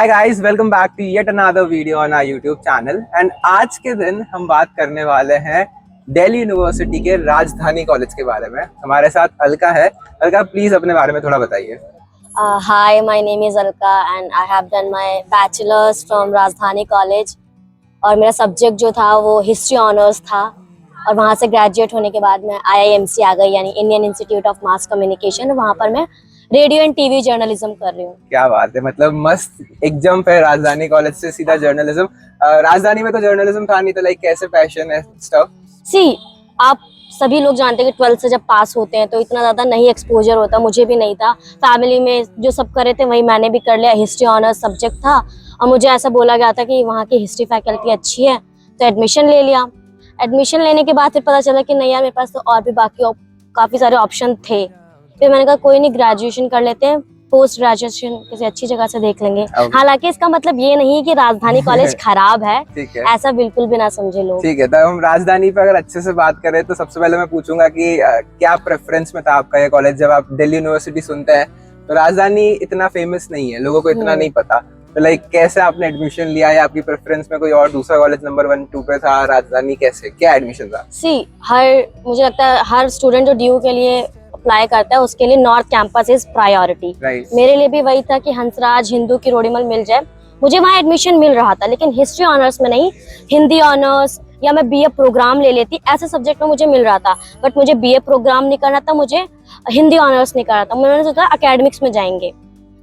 Hi guys, welcome back to yet another video on our YouTube channel. And आज के दिन हम बात करने वाले हैं दिल्ली यूनिवर्सिटी के राजधानी कॉलेज के बारे में। हमारे साथ अलका है। अलका, प्लीज अपने बारे में थोड़ा बताइए। Hi, my name is Alka and I have done my bachelor's from राजधानी कॉलेज और मेरा सब्जेक्ट जो था वो हिस्ट्री ऑनर्स था। और वहाँ से ग्रेजुएट होने के बाद मैं IIMC आ गई, यानी Indian institute of mass communication. वहाँ पर मैं रेडियो एंड टीवी जर्नलिज्म कर रही हूँ। क्या बात है, मतलब मस्त एक जंप है राजधानी कॉलेज से सीधा जर्नलिज्म। राजधानी में तो जर्नलिज्म था नहीं, तो लाइक कैसे पैशन है स्टफ? सी, आप सभी लोग जानते हैं कि 12th से जब पास होते हैं तो इतना ज़्यादा नहीं एक्सपोजर होता, मुझे भी नहीं था। फैमिली में जो सब कर रहे थे वही मैंने भी कर लिया। हिस्ट्री ऑनर्स सब्जेक्ट था और मुझे ऐसा बोला गया था कि वहाँ की हिस्ट्री फैकल्टी अच्छी है, तो एडमिशन ले लिया। एडमिशन लेने के बाद फिर पता चला कि नहीं यार, मेरे पास तो और भी बाकी काफ़ी सारे ऑप्शन थे। फिर मैंने कहा कोई नहीं, ग्रेजुएशन कर लेते हैं, पोस्ट ग्रेजुएशन किसी अच्छी जगह से देख लेंगे। हालांकि इसका मतलब ये नहीं है कि राजधानी कॉलेज खराब है, ऐसा बिल्कुल भी ना समझे लोग। ठीक है, तो हम राजधानी पे अगर अच्छे से बात करें तो सबसे पहले मैं पूछूंगा कि क्या प्रेफरेंस में था आपका ये कॉलेज? जब आप दिल्ली यूनिवर्सिटी सुनते हैं तो राजधानी इतना फेमस नहीं है, लोगों को इतना नहीं पता, तो लाइक कैसे आपने एडमिशन लिया? या आपकी प्रेफरेंस में कोई और दूसरा कॉलेज नंबर 1, 2 पे था? राजधानी कैसे, क्या एडमिशन था? मुझे लगता है हर स्टूडेंट जो ड्यू के लिए अप्लाई करता है उसके लिए नॉर्थ कैंपस इज प्रायोरिटी। मेरे लिए भी वही था कि हंसराज, हिंदू की रोडीमल मिल जाए। मुझे वहाँ एडमिशन मिल रहा था, लेकिन हिस्ट्री ऑनर्स में नहीं, हिंदी ऑनर्स या मैं BA प्रोग्राम ले लेती, ऐसे सब्जेक्ट में मुझे मिल रहा था। बट मुझे BA प्रोग्राम नहीं करना था, मुझे हिंदी ऑनर्स नहीं करना था। मैंने सोचा एकेडमिक्स में जाएंगे,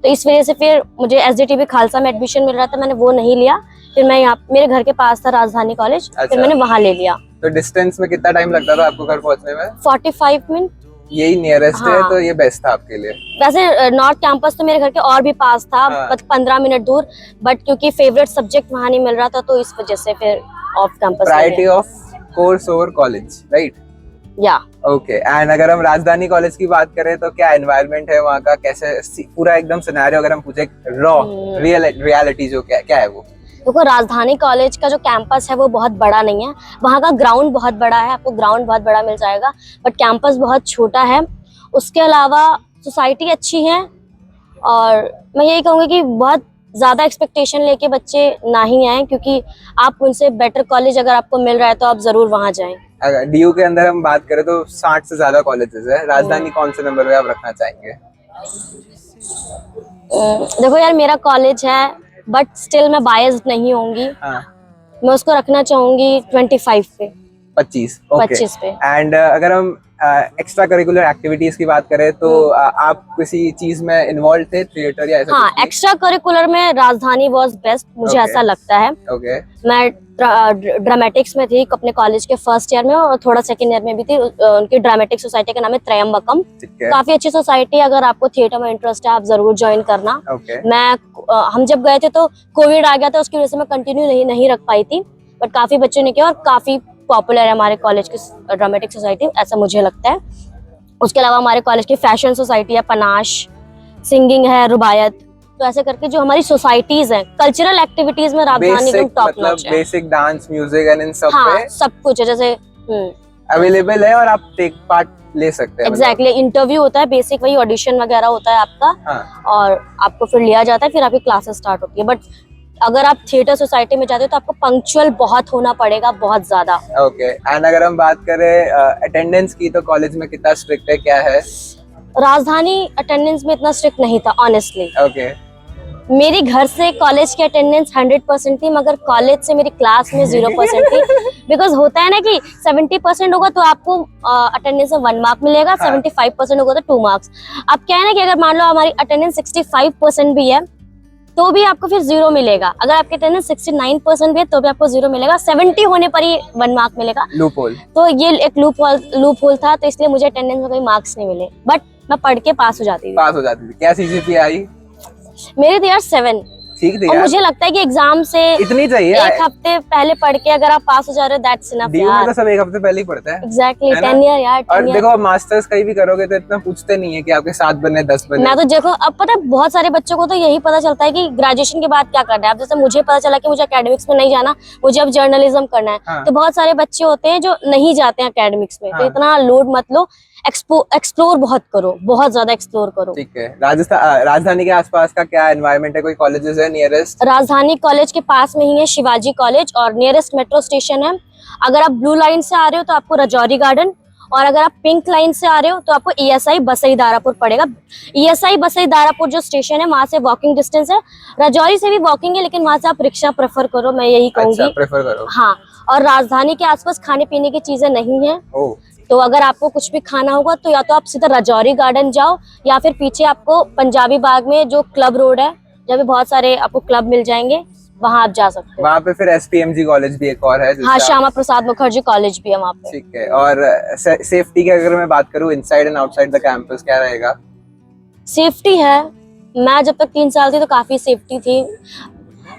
तो इस वजह से फिर मुझे SDTB खालसा में एडमिशन मिल रहा था, मैंने वो नहीं लिया। फिर मैं यहाँ, मेरे घर के पास था राजधानी कॉलेज, फिर मैंने वहाँ ले लिया। तो डिस्टेंस में कितना टाइम लगता था आपको घर पहुँचने में? 45 मिनट। यही नियरेस्ट है, तो ये बेस्ट था आपके लिए। वैसे नॉर्थ कैंपस तो मेरे घर के और भी पास था, 15 मिनट दूर, बट क्योंकि फेवरेट सब्जेक्ट वहाँ नहीं मिल रहा था तो इस वजह से फिर off campus. Priority of course over college, right? या ओके। एंड अगर हम राजधानी कॉलेज की बात करें तो क्या एनवायरनमेंट है वहाँ का? कैसे पूरा एकदम सिनेरियो अगर हम पूछे, रॉ रियलिटी जो क्या है वो? देखो, राजधानी कॉलेज का जो कैंपस है वो बहुत बड़ा नहीं है। वहाँ का ग्राउंड बहुत बड़ा है, आपको ग्राउंड बहुत बड़ा मिल जाएगा, बट कैंपस बहुत छोटा है। उसके अलावा सोसाइटी अच्छी है, और मैं यही कहूँगी कि बहुत ज़्यादा एक्सपेक्टेशन लेके बच्चे ना ही आए, क्योंकि आप उनसे बेटर कॉलेज अगर आपको मिल रहा है तो आप ज़रूर वहाँ जाएं। अगर DU के अंदर हम बात करें तो 60 से ज्यादा कॉलेजेस है। राजधानी कौन से नंबर पे आप रखना चाहेंगे? देखो यार, मेरा कॉलेज है बट स्टिल मैं बायस्ड नहीं होंगी। मैं उसको रखना चाहूंगी 25 पे। 25 पे। एंड अगर हम एक्स्ट्रा करिकुलर एक्टिविटीज की बात करें तो आप किसी चीज में इन्वॉल्व थे, थिएटर या ऐसा? हाँ, एक्स्ट्रा करिकुलर में राजधानी वाज बेस्ट, मुझे ऐसा लगता है। मैं ड्रामेटिक्स में थी अपने कॉलेज के फर्स्ट ईयर में, और थोड़ा सेकंड ईयर में भी थी। उनकी ड्रामेटिक सोसाइटी का नाम है त्रयंबकम। काफी अच्छी सोसाइटी, अगर आपको थिएटर में इंटरेस्ट है आप जरूर ज्वाइन करना। हम जब गए थे तो कोविड आ गया था, उसकी वजह से मैं कंटिन्यू नहीं रख पाई थी, बट काफी बच्चों ने किया और काफी पॉपुलर है हमारे कॉलेज की ड्रामेटिक सोसाइटी, ऐसा मुझे लगता है। उसके अलावा हमारे कॉलेज की फैशन सोसाइटी है, पनाश, सिंगिंग है, रुबायत, तो ऐसे करके जो हमारी सोसाइटीज हैं, कल्चरल एक्टिविटीज में राजधानी एकदम टॉप नॉच है। Basic dance, music and in सब पे सब कुछ है, जैसे अवेलेबल है और आप टेक पार्ट ले सकते हैं। एग्जैक्टली, इंटरव्यू होता है, बेसिक वही ऑडिशन वगैरह होता है आपका। और आपको फिर लिया जाता है, फिर आपकी क्लासेस स्टार्ट होती है। बट अगर आप थिएटर सोसाइटी में जाते हो तो आपको पंक्चुअल बहुत होना पड़ेगा, बहुत ज्यादा। ओके। एंड अगर हम बात करें अटेंडेंस की, तो कॉलेज में कितना स्ट्रिक्ट है, क्या है? राजधानी अटेंडेंस में इतना स्ट्रिक्ट नहीं था ऑनेस्टली। ओके। मेरी घर से कॉलेज की अटेंडेंस 100% थी, मगर कॉलेज से मेरी क्लास में 0% थी। बिकॉज होता है ना कि 70% होगा तो आपको अटेंडेंस में 1 मार्क मिलेगा, 75% होगा तो 2 मार्क्स। अब क्या है ना कि अगर मान लो हमारी अटेंडेंस 65% भी है तो भी आपको फिर 0 मिलेगा। अगर आपकी अटेंडेंस 69% भी है तो भी आपको 0 मिलेगा। 70 होने पर ही 1 मार्क मिलेगा। Loop hole. तो ये एक लूप होल था, तो इसलिए मुझे अटेंडेंस में कोई मार्क्स नहीं मिले, बट मैं पढ़ के पास हो जाती थी। क्या CGPA आई? मेरी थी यार 7। ठीक थी और यार। मुझे लगता है कि एग्जाम से इतनी चाहिए, एक हफ्ते पहले पढ़ के अगर आप पास हो जा रहे हो, दैट्स इनफ यार। तो सब एक हफ्ते पहले ही पढ़ते हैं। एग्जैक्टली, 10 ईयर यार। और देखो, आप मास्टर्स कहीं भी करोगे तो इतना पूछते नहीं है कि आपके 7 बने 10 बने। मैं तो देखो, अब पता है बहुत सारे बच्चों को तो यही पता चलता है कि ग्रेजुएशन के बाद क्या करना है। अब जैसे मुझे पता चला कि मुझे एकेडमिक्स में नहीं जाना, मुझे अब जर्नलिज्म करना है। तो बहुत सारे बच्चे होते हैं जो नहीं जाते हैं एकेडमिक्स में, तो इतना लोड मत लो। एक्सप्लोर बहुत करो, बहुत ज्यादा एक्सप्लोर करो। ठीक है, राजधानी के आसपास का क्या एनवायरनमेंट है? कोई कॉलेजेस है नियरेस्ट? राजधानी कॉलेज के पास में ही है शिवाजी कॉलेज और नियरेस्ट मेट्रो स्टेशन है। अगर आप ब्लू लाइन से आ रहे हो तो आपको राजौरी गार्डन, और अगर आप पिंक लाइन से आ रहे हो तो आपको ESI बसई दारापुर पड़ेगा। ESI बसई दारापुर जो स्टेशन है वहां से वॉकिंग डिस्टेंस है, राजौरी से भी वॉकिंग है, लेकिन वहां से आप रिक्शा प्रेफर करो, मैं यही कहूंगी। अच्छा, प्रेफर करो। हाँ, और राजधानी के आसपास खाने पीने की चीजें नहीं है, ओह, तो अगर आपको कुछ भी खाना होगा तो या तो आप सीधा राजौरी गार्डन जाओ, या फिर पीछे आपको पंजाबी बाग में जो क्लब रोड है, जहाँ पे बहुत सारे आपको क्लब मिल जाएंगे, वहां आप जा सकते हो। वहाँ पे फिर SPMG कॉलेज भी एक और है। हाँ, श्यामा प्रसाद मुखर्जी कॉलेज भी है वहाँ पे। ठीक है, और सेफ्टी की अगर मैं बात करूँ inside and outside the campus क्या रहेगा? सेफ्टी है, मैं जब तक 3 साल थी तो काफी सेफ्टी थी।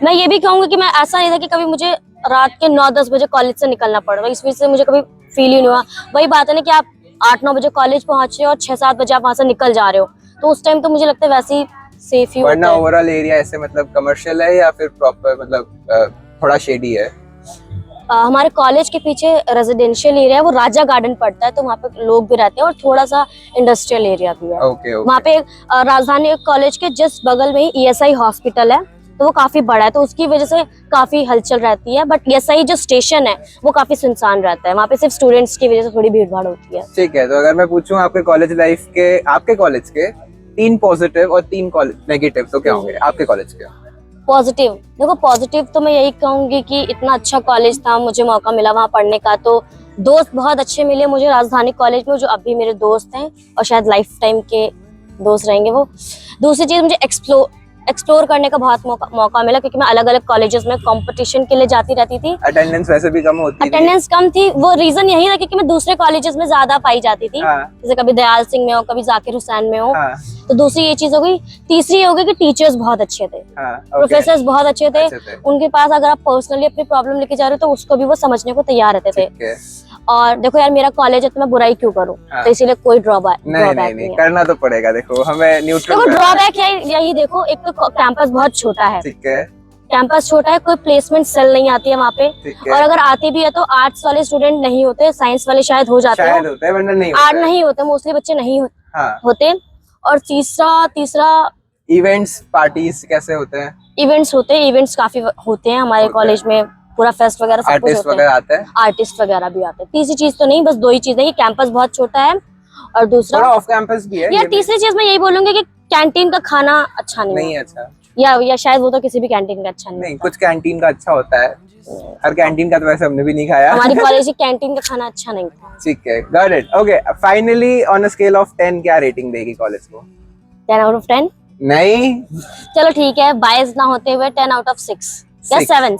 मैं ये भी कहूंगी कि मैं ऐसा नहीं था कि कभी मुझे रात के 9-10 बजे कॉलेज से निकलना पड़ रहा, इस वजह से मुझे कभी फील ही नहीं हुआ। वही बात है ना कि आप 8-9 बजे कॉलेज पहुंचे और 6-7 बजे आप वहां से निकल जा रहे हो, तो उस टाइम तो मुझे लगता है वैसे ही सेफ ही होता वरना है। ओवरऑल एरिया ऐसे मतलब कमर्शियल है या फिर प्रॉपर मतलब थोड़ा शेडी है? हमारे कॉलेज के पीछे रेजिडेंशियल एरिया है, वो राजा गार्डन पड़ता है, तो वहाँ पे लोग भी रहते हैं और थोड़ा सा इंडस्ट्रियल एरिया भी है। ओके, वहाँ पे राजधानी कॉलेज के जस्ट बगल में ही ESI हॉस्पिटल है, तो वो काफी बड़ा है, तो उसकी वजह से काफी हलचल रहती है। बट ESI जो स्टेशन है वो काफी सुनसान रहता है, वहाँ पे सिर्फ स्टूडेंट्स की वजह से थोड़ी भीड़ भाड़ होती है। ठीक है, तो अगर मैं पूछूं आपके कॉलेज लाइफ के, आपके कॉलेज के 3 पॉजिटिव और 3 नेगेटिव, तो क्या होंगे आपके कॉलेज के? पॉजिटिव, देखो पॉजिटिव तो मैं यही कहूंगी कि इतना अच्छा कॉलेज था, मुझे मौका मिला वहाँ पढ़ने का, तो दोस्त बहुत अच्छे मिले मुझे राजधानी कॉलेज में, जो अब भी मेरे दोस्त हैं और शायद लाइफ टाइम के दोस्त रहेंगे वो। दूसरी चीज, मुझे एक्सप्लोर करने का बहुत मौका मिला, क्योंकि मैं अलग अलग कॉलेजेस में कंपटीशन के लिए जाती रहती थी। अटेंडेंस वैसे भी कम होती थी। अटेंडेंस कम थी, वो रीजन यही था क्योंकि मैं दूसरे कॉलेजेस में ज्यादा पाई जाती थी। हाँ। जैसे कभी दयाल सिंह में हो, कभी जाकिर हुसैन में हो। हाँ। तो दूसरी ये चीज हो गई। तीसरी हो गई कि टीचर्स बहुत अच्छे थे, हाँ, okay. प्रोफेसर्स बहुत अच्छे थे। अच्छे थे। उनके पास अगर आप पर्सनली अपनी प्रॉब्लम लेके जा रहे हो तो उसको भी वो समझने को तैयार रहते थे। ठीक है। और देखो यार, मेरा कॉलेज है तो मैं बुराई क्यों करूं? हाँ। तो इसीलिए कोई ड्रॉबैक नहीं, है। करना तो पड़ेगा। देखो हमें न्यूट्रल। देखो ड्रॉबैक है यही, देखो एक तो कैंपस बहुत छोटा है। ठीक है, कैंपस छोटा है, कोई प्लेसमेंट सेल नहीं आती है वहाँ पे, ठीक है। और अगर आती भी है तो आर्ट्स वाले स्टूडेंट नहीं होते, साइंस वाले शायद हो जाते शायद हो, होता है वरना नहीं आर्ट होता है। नहीं होते, मोस्टली बच्चे नहीं हाँ। होते। और तीसरा इवेंट्स पार्टीज कैसे होते हैं? इवेंट्स होते हैं, इवेंट्स काफी होते हैं हमारे कॉलेज में, पूरा फेस्ट वगैरह सब कुछ आर्टिस्ट होता वगैरह है, आते हैं? आर्टिस्ट वगैरह भी आते हैं। तीसरी चीज तो नहीं, बस 2 ही चीजें, ये कैंपस बहुत छोटा है, और दूसरा थोड़ा ऑफ कैंपस भी है। यार तीसरी चीज मैं यही बोलूंगी कि कैंटीन का खाना अच्छा नहीं है। अच्छा। या शायद वो तो किसी भी कैंटीन का अच्छा नहीं, कुछ कैंटीन का अच्छा होता है, हर कैंटीन का तो वैसे हमने भी नहीं खाया। हमारी कॉलेज की कैंटीन का खाना अच्छा नहीं था। ठीक है, got it. Okay, finally on a scale of 10 क्या रेटिंग देगी कॉलेज को? 10 out of 10? नहीं, चलो ठीक है, बायस ना होते हुए 10 out of 6 या 7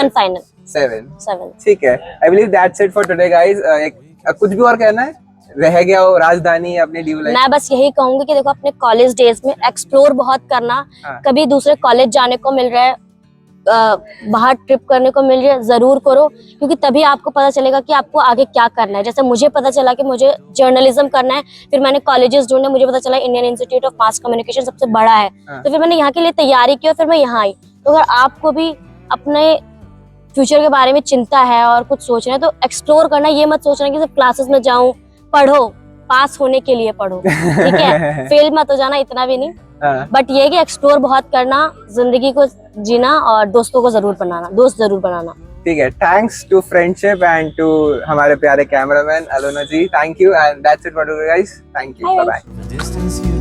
फाइनल 7। ठीक है। I believe that's it for today guys. कुछ भी और कहना है? रह गया हो राजधानी अपने ड्यू लाइफ? मैं बस यही कहूंगी कि देखो अपने कॉलेज डेज में एक्सप्लोर बहुत करना। हाँ। कभी दूसरे कॉलेज जाने को मिल रहा है, बाहर ट्रिप करने को मिल रही है, जरूर करो, क्योंकि तभी आपको पता चलेगा कि आपको आगे क्या करना है। जैसे मुझे पता चला कि मुझे जर्नलिज्म करना है, फिर मैंने कॉलेजेस ढूंढे, मुझे पता चला Indian institute of mass communication सबसे बड़ा है। हाँ। तो फिर मैंने यहाँ के लिए तैयारी की और फिर मैं यहाँ आई। तो अगर आपको भी अपने फ्यूचर के बारे में चिंता है और कुछ सोचना है तो एक्सप्लोर करना। ये मत सोचना कि सिर्फ क्लासेस में जाऊं, पढ़ो, पास होने के लिए पढ़ो, ठीक है, फेल मत हो जाना, इतना भी नहीं। बट ये कि एक्सप्लोर बहुत करना, जिंदगी को जीना और दोस्तों को जरूर बनाना, दोस्त जरूर बनाना। ठीक है, thanks to friendship and to हमारे प्यारे cameraman Alona ji, thank you and that's it for today guys, thank you, bye bye.